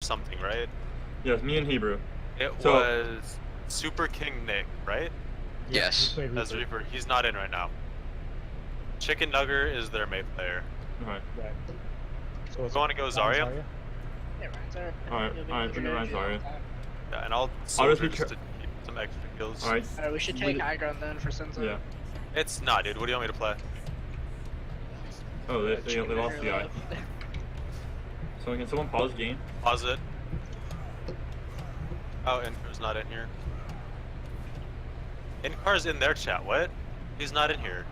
something, right? Yes, me and Hebrew. It was Super King Nick, right? Yes. As Reaper. He's not in right now. Chicken Nugger is their May player. Alright. Right. So You want to go Zarya? Yeah, Ryan's alright. Alright, bring the Ryan Zarya. Yeah, and I'll just soldier be just to keep some extra kills. Alright. Alright, we should take high ground then for Senzo. Yeah. It's not, dude. What do you want me to play? Oh, they lost the guy. So can someone pause game? Pause it. Oh, Incar's not in here. Incar's in their chat. What? He's not in here.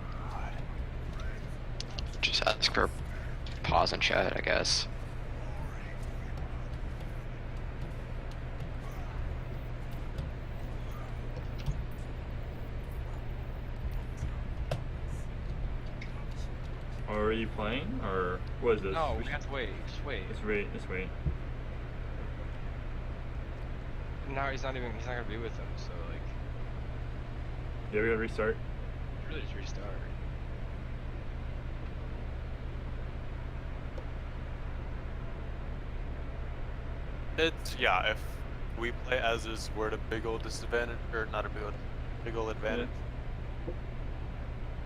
Just ask for pause and chat, I guess. Are you playing, or what is this? No, we have to wait. Just wait. Let's wait. No, he's not gonna be with them, so like. Yeah, we gotta restart. Really just restart. It's, yeah, if we play as is, we're at a big old disadvantage, or not a big old advantage. Yeah.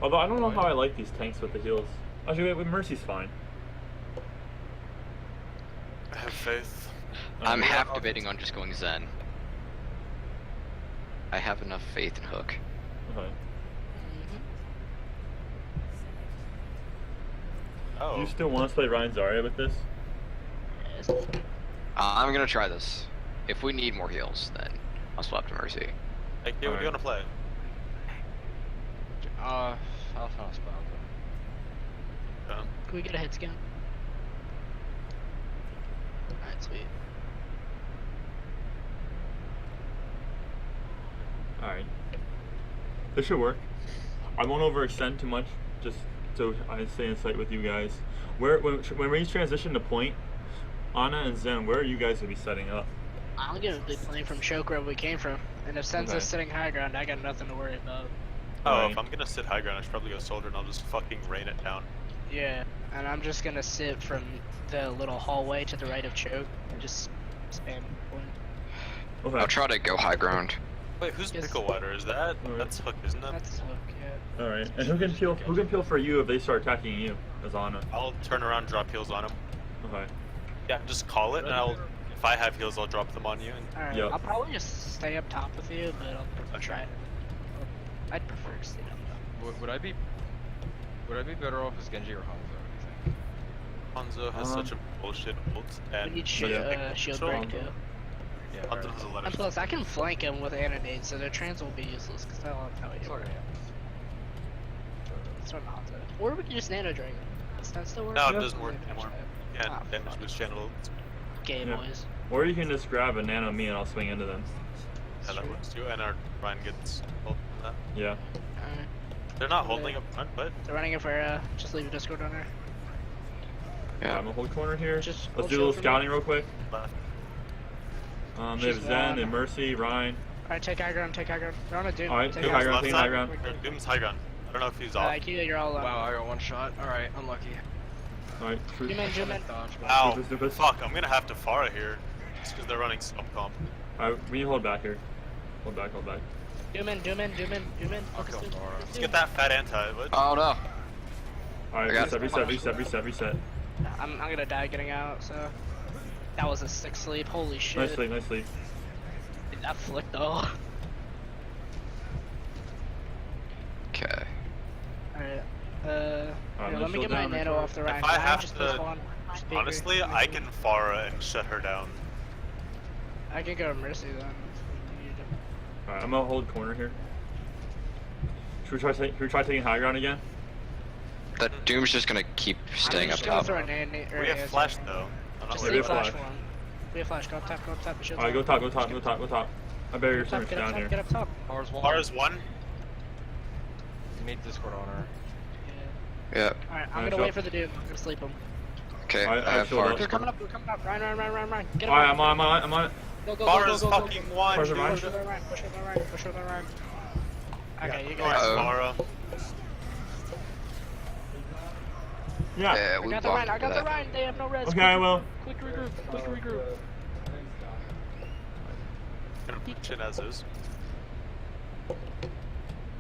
Although I don't know how I like these tanks with the heals. Actually, wait, Mercy's fine. I have faith. I'm half debating on just going Zen. I have enough faith in Hook. Okay. Oh. Do you still want us to play Ryan Zarya with this? Yes. I'm gonna try this. If we need more heals, then I'll swap to Mercy. Hey, what do you want to play? I'll find a spot. Can we get a hit scan? Alright, sweet. Alright. This should work. I won't overextend too much, just so I stay in sight with you guys. When we transition to point, Ana and Zen, where are you guys gonna be setting up? I'm gonna be playing from Choke where we came from. And if Senzo's Okay. sitting high ground, I got nothing to worry about. Oh, Right. if I'm gonna sit high ground, I should probably go soldier and I'll just fucking rain it down. Yeah, and I'm just gonna sit from the little hallway to the right of Choke and just spam point. Okay. I'll try to go high ground. Wait, who's Yes. Pickle Water? Is that? Alright. That's Hook, isn't it? That's Hook, yeah. Alright. And who can peel for you if they start attacking you as Ana? I'll turn around, drop heals on him. Okay. Yeah, just call it, and if I have heals, I'll drop them on you. And Alright, Yep. I'll probably just stay up top with you, but I'll try it. I'd prefer to stay down top. Would I be better off as Genji or Hanzo? What do you think? Hanzo has such a bullshit ult, We and need shield break too. Yeah. Hanzo has a lot And of plus, I can flank him with Anonade, so their trans will be useless, because I love how he Sorry. It's not Hanzo. Or we can just Nano Dragon. Does that still work? No, it Yeah. doesn't work anymore. Yeah, Ah, damage fuck. boost channel. Gay Yeah. boys. Or you can just grab a nano me and I'll swing into them. Yeah, that works too. And our Ryan gets ult from that. Yeah. Alright. They're not holding up front, but They're running it for, just leave a Discord on there. Yeah. I'm gonna hold corner here. Just Let's hold do a little shield for me. scouting real quick. left. They have She's Zen one. and Mercy, Ryan. Alright, take high ground, take high ground. They're on a Doom. Alright, take take high ground, take high ground. Doom's high ground. I don't know if he's off. IKEA, you're all Wow, I got one shot. Alright, unlucky. Alright, Zoom in, zoom in. Dodge, but- Ow, Stupid. fuck, I'm gonna have to Pharah here. Just because they're running some comp. Alright, we need to hold back here. Hold back, hold back. Doom in, doom in, doom in, doom in. Focus kill Doom. Pharah. Focus Let's Doom. get that fat anti, but Oh no. Alright, I got reset. I'm gonna die getting out, so. That was a sick sleep, holy shit. Nice sleep, nice sleep. Dude, that flicked though. Okay. Alright, Alright, here, let me chill get my down, nano chill. off the right. if I have just to, put one speaker. honestly, I can Pharah and shut her down. I can go to Mercy then. Alright, I'm gonna hold corner here. Should we try taking high ground again? That Doom's just gonna keep staying up top. We have flash though. I'm not Just worried leave have about flash flash. one. We have flash, go up top, go up top. The shield's Alright, go on. top, go top. I better your Get up service top, get up down top, here. get up top. Pharah's one. Pharah's one. He made Discord on her. Yeah. Yeah. Alright, I'm Alright, gonna show wait up. for the Doom. I'm gonna sleep him. Okay. Alright, I have showed far. up. They're coming up, Ryan. Get him. Alright, I'm on it. Go, go, Pharah's go, go, go, fucking go. one, Pharah's dude. Ryan. Push with the Ryan, push with the Ryan, push with the Ryan. Okay, you Nice, guys. Pharah. Yeah. Yeah, I we got the Ryan, blocked I got the that. Ryan. They have no res. Okay, I will. Quick regroup, quick regroup. Chin as is.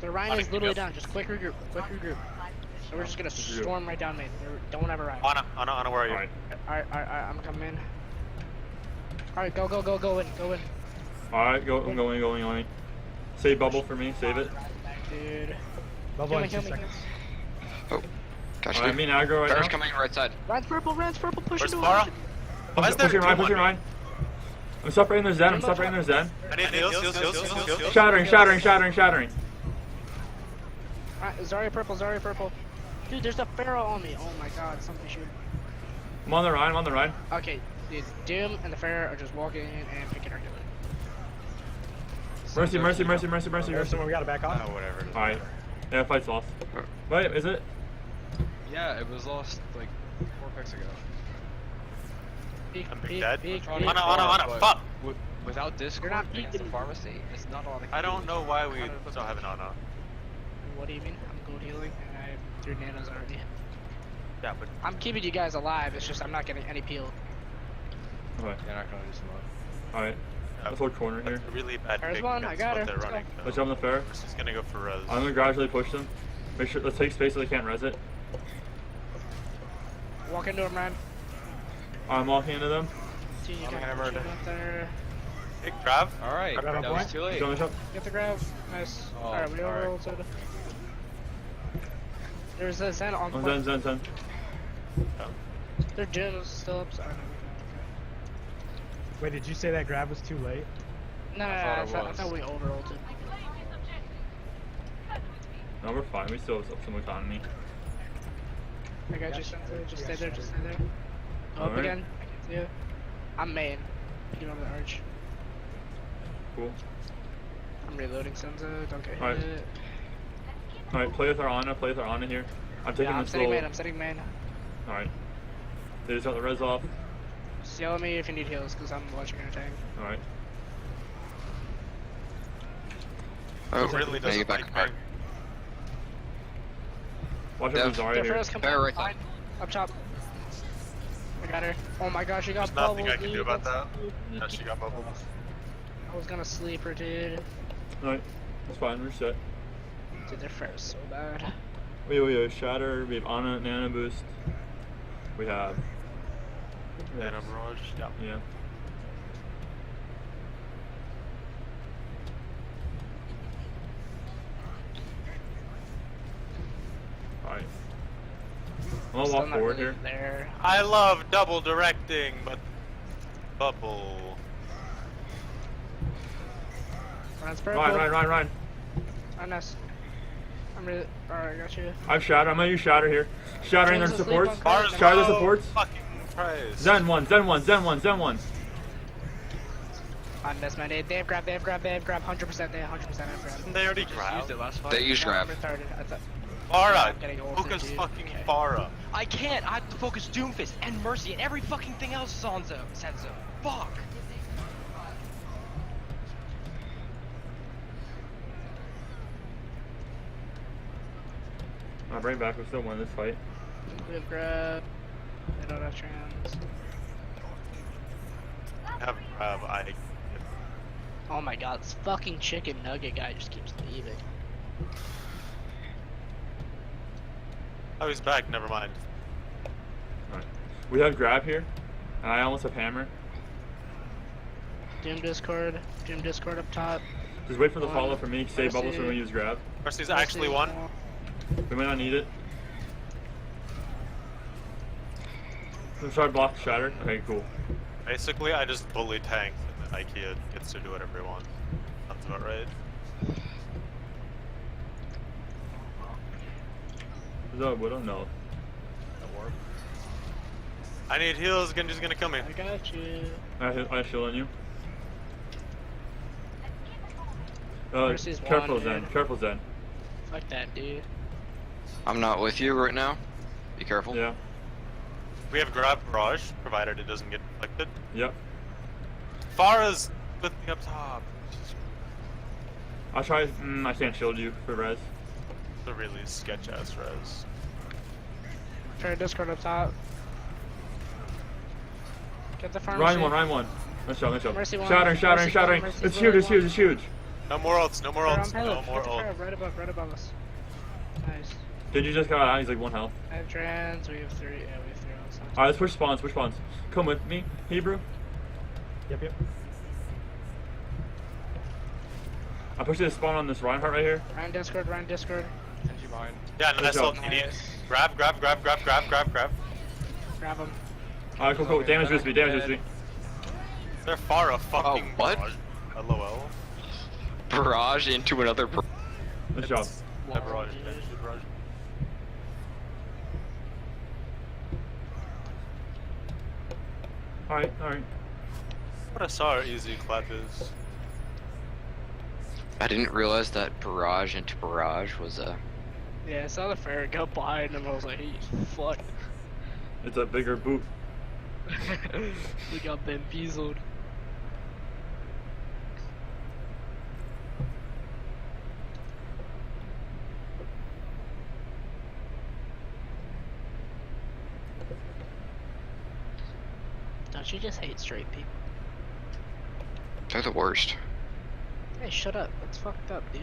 The Ryan Anna, is can you literally go? done. Just quick regroup. Quick regroup. So we're just gonna storm right down main. Don't ever ride. Anna, where are you? Alright. Alright, I'm coming in. Alright, go in. Alright, I'm going. Save bubble for me, save it. Dude. Bubble in 2 Kill me. seconds. Oh, gotcha. I'm in aggro right Bear's now. coming right side. Ryan's purple, push Where's into Farah? it. Why is there Push your two Ryan, on push your me? Ryan. I'm separating their Zen, I need heals. Shattering. Alright, Zarya purple. Dude, there's a Pharaoh on me. Oh my god, somebody shoot. I'm on the Ryan. Okay, dude, Doom and the Pharaoh are just walking in and picking our killing. Mercy. Someone we gotta back off. Whatever. Alright. Yeah, fight's lost. Wait, is it? Yeah, it was lost like 4 picks ago. I'm dead. Peek. Anna, But fuck! Without Discord not against the peeking. pharmacy, it's not a lot of. I don't know why we don't have an Anna. What do you mean? I'm gold healing and I have 3 nanos already. Yeah, but I'm keeping you guys alive, it's just I'm not getting any peel. Okay. You're not gonna do some more. Alright. Let's hold corner here. a really bad There's pick one, I against got what her. they're Let's go. running. Let's jump on the fair. She's gonna go for res. I'm gonna gradually push them. Make sure, let's take space so they can't res it. Walk into him, Ryan. I'm walking into them. See, you I'm got hammered. up there. Hey, grab. Alright, I got a that was point. too late. Show me shot. Get the grab. Nice. Oh, Alright, we alright. overrolled soda. There's a Zen on I'm point. Zen. Their gym is still up, so I don't know. Wait, did you say that grab was too late? No, I I thought thought we overrolled it. No, we're fine. We still have some economy. I got you, Sensei. Just stay there, Go up Alright. again. I can see you. I'm main. Get over the arch. Cool. I'm reloading Senza. Don't get Alright. hit. Alright, play with our Ana here. I'm taking Yeah, I'm the setting slow. main. I'm setting main. Alright. They just got the res off. Just yell at me if you need heals, because I'm watching your tank. Alright. Oh, Really now you doesn't back like back. me. Watch Yeah. out for Zarya Their here. Pharaoh's coming Bear up. right side. Up top. I got her. Oh my gosh, she got There's nothing bubbled, I can do dude. about That's that. so Yeah, she got bubbled. I was gonna sleep her, dude. Alright. That's fine. We're set. Dude, their Pharaoh's so bad. We have Shatter. We have Ana, Nano Boost. We have. Then a barrage. Yeah. Yeah. Alright. I'm gonna Still walk not forward really here. There. I love double directing, but bubble. Runs purple. Ryan. Oh, nice. I'm really. Alright, I got you. I've Shatter. I'm gonna use Shatter here. Shatter in their James asleep supports. on Bars Shatter the low. supports. Fucking Christ. Zen 1. I missed my nade. They have grab. 100%. They have grab. They already Just grabbed. used it last fight. They used grab. I'm retarded. I thought. Farah. I'm getting ulted, Focus dude. fucking Okay. Farah. I can't. I have to focus Doomfist and Mercy and every fucking thing else is on Senzo. Fuck. I'll bring it back. We still won this fight. We have grab. They don't have trans. Have grab. Oh my god, this fucking chicken nugget guy just keeps leaving. Oh, he's back. Never mind. Alright. We have Grab here. And I almost have Hammer. Doom Discord up top. Just wait for the follow from me. Save bubbles Mercy. when we use Grab. Mercy's actually won. We might not need it. I'm trying to block Shatter. Okay, cool. Basically, I just bully tank, and then IKEA gets to do whatever he wants. That's about right. Is that a Widow? No. I need heals. Genji's gonna kill me. I got you. I shield on you. Mercy's Careful, one, Zen. dude. Careful, Zen. Fuck that, dude. I'm not with you right now. Be careful. Yeah. We have grab barrage, provided it doesn't get inflicted. Yep. Farah's with me up top. I'll try. I can't shield you for res. It's a really sketch ass res. Try Discord up top. Get the pharmacy. Ryan one. Nice job, nice job. Mercy one. Shattering, shattering, Mercy shattering. one, Mercy's It's huge, really it's huge, one. it's huge. No more ults, no more They're ults, on no pilot. more Get the ults. crab, right above us. Nice. Genji just got out, he's like 1 health. I have trans, we have 3, yeah, we have 3 on the Alright, let's push spawns, push spawns. Come with me, Hebrew. Yep, yep. I pushed this spawn on this Reinhardt right here. Ryan Discord, Ryan Discord. Genji behind. Yeah, nice job. ult. You need grab. Grab him. Alright, cool, cool. Damage boost me, damage boost me. They're far a fucking what? barrage. LOL. Barrage into another. Nice job. The barrage, the barrage. Alright, alright. What I saw our easy clap is. I didn't realize that barrage into barrage was a. Yeah, I saw the fair go behind him, I was like, he's fucked. It's a bigger boot. We got bamboozled. Don't you just hate straight people? They're the worst. Hey, shut up. That's fucked up, dude.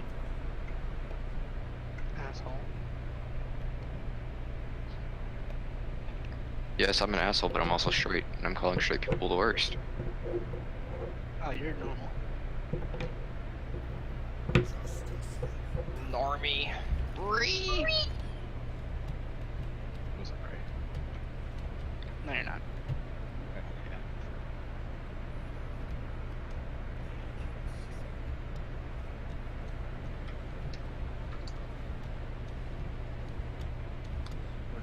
Asshole. Yes, I'm an asshole, but I'm also straight, and I'm calling straight people the worst. Oh, you're normal. Normie. I'm sorry. No, you're not.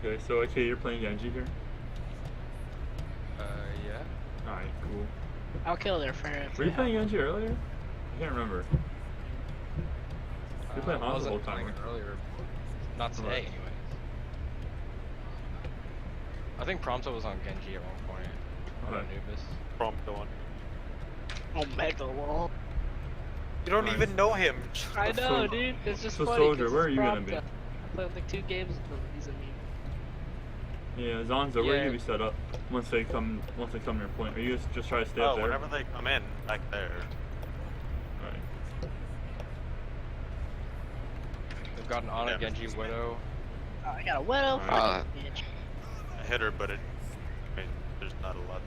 Okay, so okay, you're playing Genji here? Yeah. Alright, cool. I'll kill their fair. Were you playing Genji earlier? I can't remember. You played I Hanzo the wasn't whole time, playing it right? earlier. Not today, Right. anyway. I think Prompto was on Genji at one point. Or Okay. Anubis. Prompt on. Omega wall. You don't Nice. even know him. I know, So- dude. It's just so funny. Soldier, 'cause where are it's you gonna propped be? up. I played like 2 games with him. He's a meme. Yeah, Zonzo, where are you Yeah. gonna be set up once they come to your point? Are you just try to stay Oh, up there? whenever they come in, back there. Alright. They've got an Ana, Yeah. Genji, Widow. Oh, I got a widow. Uh, Fucking bitch. I hit her, but I mean, there's not a lot.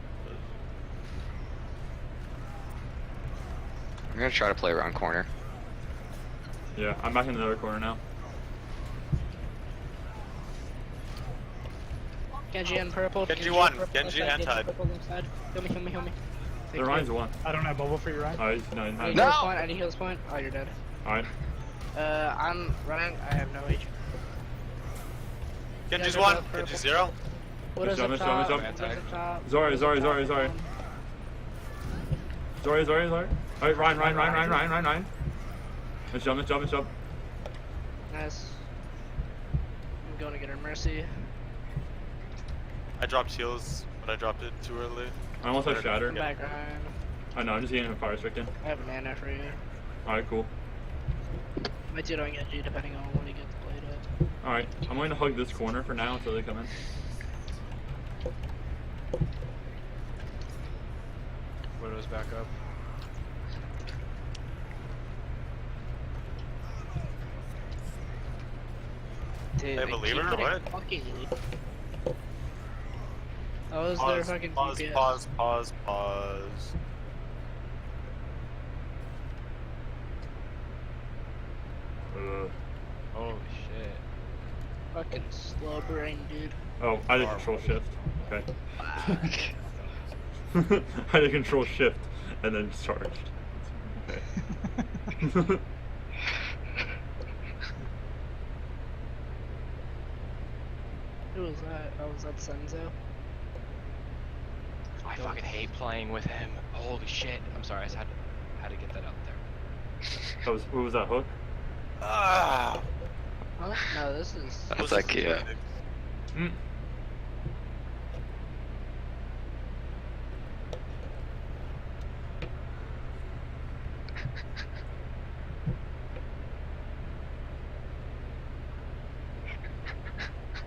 I'm gonna try to play around corner. Yeah, I'm back in the other corner now. Genji and purple. Genji and one, purple Genji inside, anti. purple inside. Heal me, heal me, heal me. The Ryan's one. I don't have bubble for you, Ryan. Alright, no, I need no. heals point. I need heals point. Oh, you're dead. Alright. I'm running. I have no H. Genji's Yeah, one, purple. Genji's 0. What is jump, up let's jump, top? let's What jump. is up top? Zori. Sorry. Alright, Ryan. Let's jump. Nice. I'm going to get her mercy. I dropped heals, but I dropped it too early. I almost have Shatter. Come back, Ryan. I know, I'm just getting him fire stricken. I have mana for you. Alright, cool. Might do it on Genji depending on when he gets played up. Alright, I'm going to hug this corner for now until they come in. Widow's back up. Dude, They believe her, keep what? getting fucking. That was their fucking Pause. DPS. Holy shit. Fucking slow brain, dude. Oh, I did control shift. Okay. I did control shift and then charged. Okay. Who was that? Oh, was that Senzo? I fucking hate playing with him. Holy shit. I'm sorry, I just had to get that out there. Who was that hook? Ah! Huh? No, this is. That's IKEA. Mm.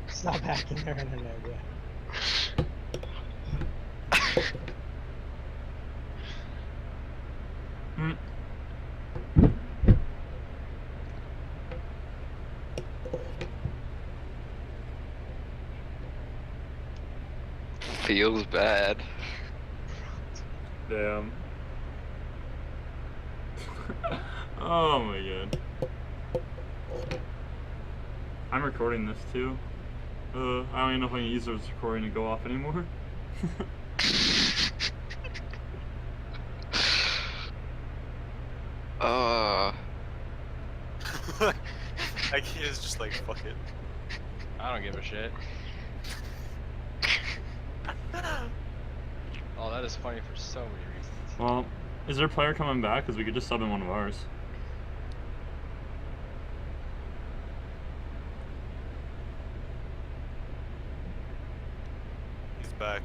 Stop hacking their internet, yeah. Hmm. Feels bad. Damn. Oh my god. I'm recording this too. I don't even know if I can use this recording to go off anymore. IKEA is just like, fuck it. I don't give a shit. Oh, that is funny for so many reasons. Well, is there a player coming back? Because we could just sub in one of ours. He's back.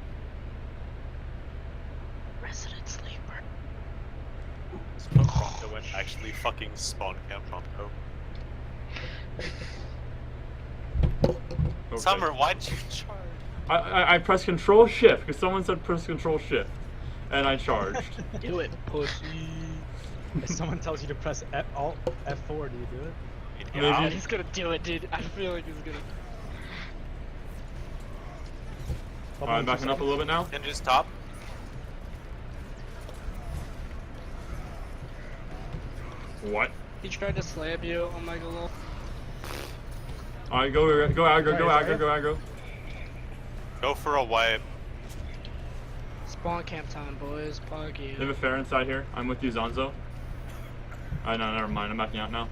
Resident sleeper. Spawn Pronto went actually fucking spawn camp Pronto. Okay. Summer, why'd you charge? I pressed Control Shift because someone said press Control Shift, and I charged. Do it, pussy. If someone tells you to press Alt F4, do you do it? Yeah. Maybe. He's gonna do it, dude. I feel like he's gonna. Alright, backing up a little bit now. And just top. What? He tried to slam you. Oh my god. Alright, go aggro, go aggro, go aggro. Go for a wipe. Spawn camp time, boys. Fuck They have you. a fair inside here. I'm with you, Zonzo. No, never mind. I'm backing out now.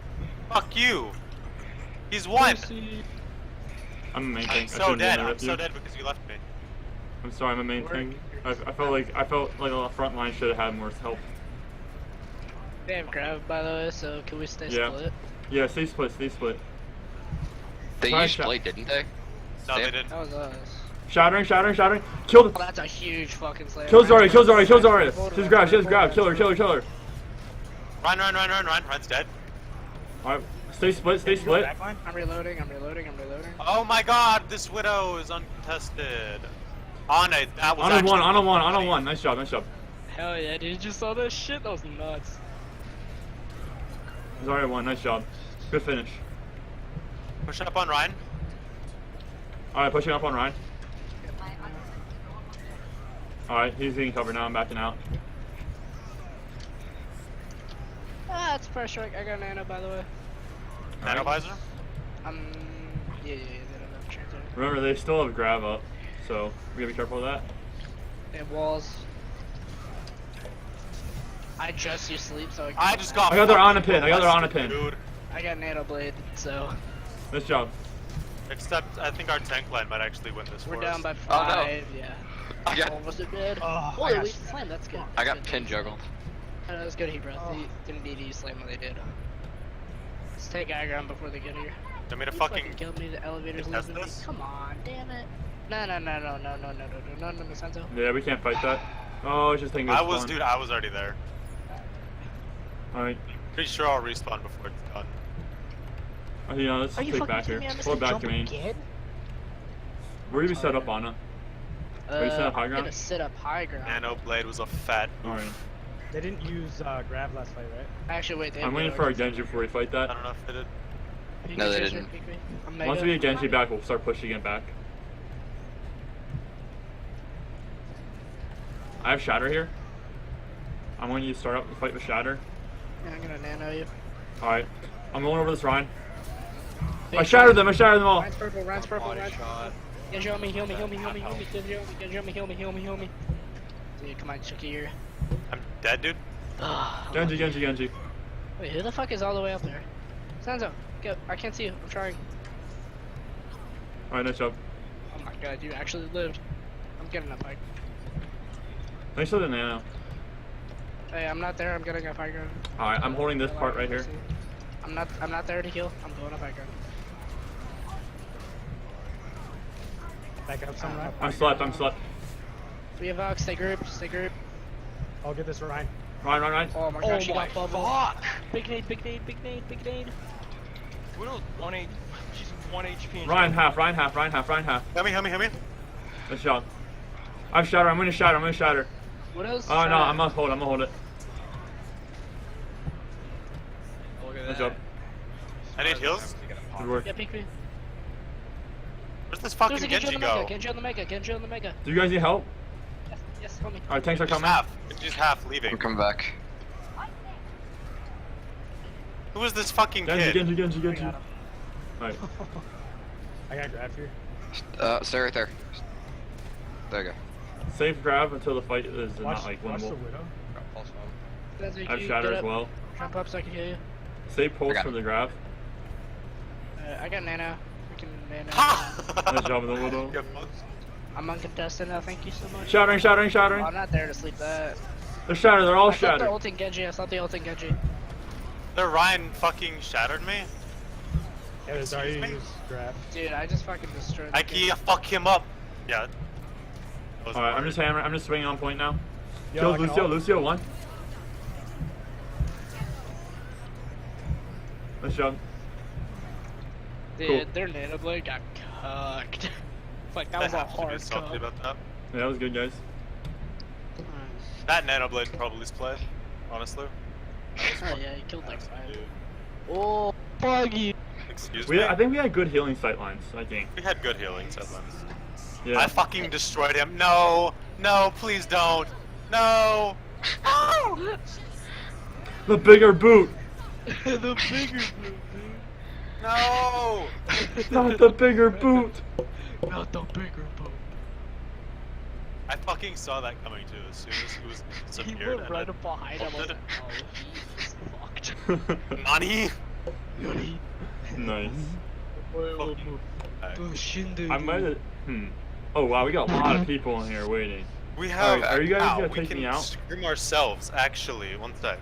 Fuck you. He's one. Pussy. I'm a main tank. I So shouldn't be in dead. there I'm with so you. dead because you left me. I'm sorry, I'm a main tank. I felt like the front line should have had more help. They have grab, by the way, so can we stay Yeah. split? Yeah, stay split, stay split. They Nice used shot. Blade, didn't they? No, Yeah. they didn't. That was us. Shattering, shattering, shattering. Kill Oh, the. that's a huge fucking slam. Kill Zarya, kill Zarya, kill Zarya. Just grab, just grab. Kill her, kill her, kill her. Run. Run's dead. Alright, stay split, stay split. Backline? I'm reloading. Oh my god, this Widow is uncontested. On it, that was On a actually one, on a one, on a funny. one. Nice job, nice job. Hell yeah, dude. You just saw that shit? That was nuts. Zarya won, nice job. Good finish. Pushing up on Ryan. Alright, pushing up on Ryan. Alright, he's getting covered now, I'm backing out. Ah, it's pressure. I got nano, by the way. Nano visor. Yeah, they don't have transit. Remember, they still have grab up, so we gotta be careful of that. They have walls. I just used sleep, so I just got. I got their fucking on a pin, I got their on a molested, pin. Dude. I got nano blade, so Nice job. Except, I think our tank line might actually win this. we're for down us. by Oh, no. 5. Yeah. I got, Almost dead. Oh, I Holy, got we slammed. That's good. I That's got good. pin juggled. That was good, he bro. Oh. They didn't need to use slam when they did. Let's take aggron before they get here. I mean, a You fucking. killed me. The elevator's contest leaving me. this? Come on, damn it. No, Senzo. Yeah, we can't fight that. Oh, it's just taking I good was, spawn. dude. I was already there. Alright. Pretty sure I'll respawn before it's done. You know, let's Are you take fucking back here. kidding me? I missed Pull a it back jump to main. again? Where do we set up, Anna? Are you set up high I'm ground? gonna sit up high ground. Nano blade was a fat. Alright. They didn't use grab last fight, right? Actually, wait. They I'm have waiting no for our against- Genji before we fight I that. don't know if they did. Peek No, me, they Chaser, didn't. peek me. I'm Once mega. we get Genji back, we'll start pushing it back. I have Shatter here. I want you to start up the fight with Shatter. Yeah, I'm gonna nano you. Alright. I'm going over this Ryan. I shattered them all. Ryan's purple, Ryan's purple, Body Ryan's shot. Genji on me, heal me. Genji on me, heal me. Dude, come on, Chucky here. I'm dead, dude. Genji. Wait, who the fuck is all the way up there? Sanzo, go. I can't see you. I'm trying. Alright, nice job. Oh my god, you actually lived. I'm getting up high. Thanks for the nano. Hey, I'm not there. I'm getting up high ground. Alright, I'm holding this part right here. I'm not there to heal. I'm going up high ground. Back up some right. I'm slept. We have Vox. Stay group. I'll get this Ryan. Ryan. Oh my Oh god, she my got bubble. fuck! Big nade. Widow's 1 H. She's 1 HP. and Ryan half. Help me. Nice job. I have Shatter. I'm gonna shatter. What else? Oh no, I'm gonna hold it. Look at Nice that. job. I need heals. Good work. Yeah, peek me. Where's this fucking There's a Genji on the go? mega. Genji on the mega. Genji on the mega. Do you guys need help? Yes, yes, help me. Alright, tanks are Just coming. half. Genji's half leaving. I'm coming back. Who is this fucking Genji, kid? Genji, Genji, I Genji. got him. Alright. I got grabbed here. Stay right there. There you go. Safe grab until the fight is Watch, not like watch the winnable. widow. Got pulse one. That's I have shatter as well. Jump up so I can heal you. Save pulse got for it. the grab. I got nano. Freaking nano. Nice job with the widow. Yeah, fuck. I'm uncontested now. Thank you so much. Shattering, shattering, Oh, shattering. I'm not there to sleep that. They're shattered. They're all I thought they're shattered. ulting Genji. I thought they ulting Genji. The Ryan fucking shattered me. Yeah, there's already Excuse me? used grab. Dude, I just fucking destroyed the IKEA, fuck him up. Yeah. That was Alright, I'm hard. just hammering. I'm just swinging on point now. Yo, Killed I can Lucio. ult. Lucio one. Nice job. Dude, Cool. their nano blade got cucked. Like, that I was a have to do hard something cuck. about that. Yeah, that was good, guys. That Nanoblade probably play, honestly. Oh yeah, he killed like Nice, 5. dude. Oh, buggy. Excuse me. I think we had good healing sight lines. I think. We had good healing headlines. Yeah. I fucking destroyed him. No, no, please don't. No. Oh! The bigger boot. The bigger blue, No. Not the bigger boot. dude. Not the bigger boat. I fucking saw that coming too. As soon as he was He disappeared. went right up behind him. I was ulted. like, oh, he's fucked. Nani? Nice. Fucking heck. I might have. Oh wow, we got a lot of people in here waiting. We have. Alright, are you guys ow, gonna we take can me out? Scrim ourselves. Actually, one sec.